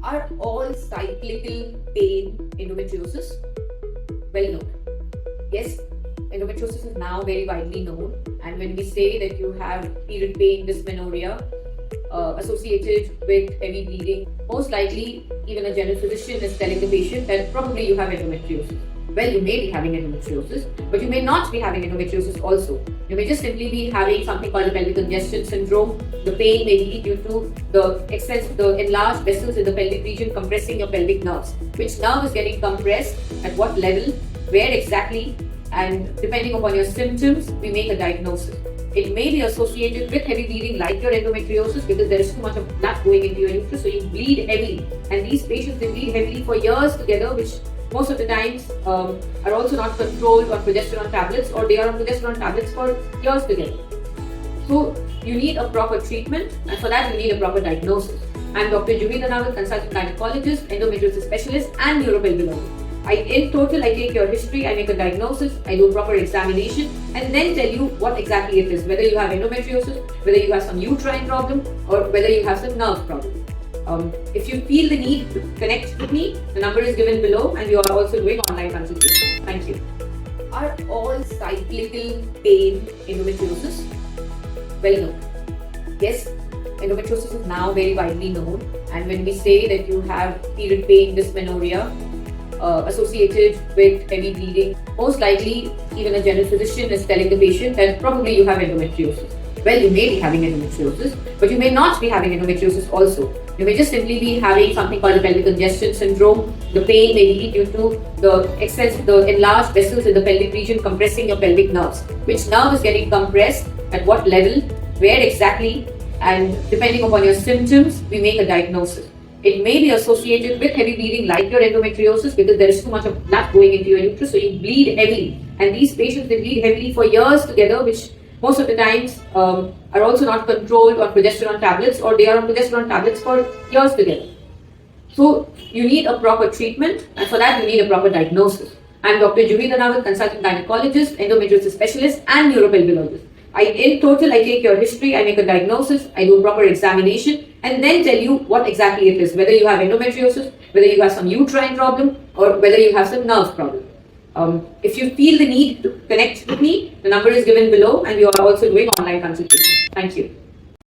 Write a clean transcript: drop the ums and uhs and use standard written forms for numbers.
Are all cyclical pain endometriosis? Well known. Yes, endometriosis is now very widely known, and when we say that you have period pain, dysmenorrhea associated with heavy bleeding, most likely even a general physician is telling the patient that probably you have endometriosis. Well, you may be having endometriosis, but you may not be having endometriosis also. You may just simply be having something called a pelvic congestion syndrome. The pain may be due to the enlarged vessels in the pelvic region compressing your pelvic nerves. Which nerve is getting compressed, at what level, where exactly, and depending upon your symptoms, we make a diagnosis. It may be associated with heavy bleeding like your endometriosis because there is too much of blood going into your uterus, so you bleed heavily. And these patients, they bleed heavily for years together, which most of the times are also not controlled on progesterone tablets, or they are on progesterone tablets for years together. So you need a proper treatment, and for that you need a proper diagnosis. I'm Dr. Juhi Dhanawat, consultant gynecologist, endometriosis specialist and neuropelviologist. In total, I take your history, I make a diagnosis, I do a proper examination, and then tell you what exactly it is, whether you have endometriosis, whether you have some uterine problem, or whether you have some nerve problem. If you feel the need to connect with me, the number is given below, and we are also doing online consultation. Thank you. Are all cyclical pain endometriosis? Well known. Yes, endometriosis is now very widely known, and when we say that you have period pain, dysmenorrhea associated with heavy bleeding, most likely even a general physician is telling the patient that probably you have endometriosis. Well, you may be having endometriosis, but you may not be having endometriosis also. You may just simply be having something called a pelvic congestion syndrome. The pain may be due to the enlarged vessels in the pelvic region compressing your pelvic nerves. Which nerve is getting compressed, at what level, where exactly, and depending upon your symptoms, we make a diagnosis. It may be associated with heavy bleeding like your endometriosis because there is too much of blood going into your uterus, so you bleed heavily. And these patients, they bleed heavily for years together, which most of the times are also not controlled on progesterone tablets, or they are on progesterone tablets for years together. So you need a proper treatment, and for that you need a proper diagnosis. I'm Dr. Juhi Dhanawat, consultant gynecologist, endometriosis specialist and neuropelviologist. In total, I take your history, I make a diagnosis, I do a proper examination, and then tell you what exactly it is, whether you have endometriosis, whether you have some uterine problem, or whether you have some nerve problem. If you feel the need to connect with me, the number is given below, and we are also doing online consultation. Thank you.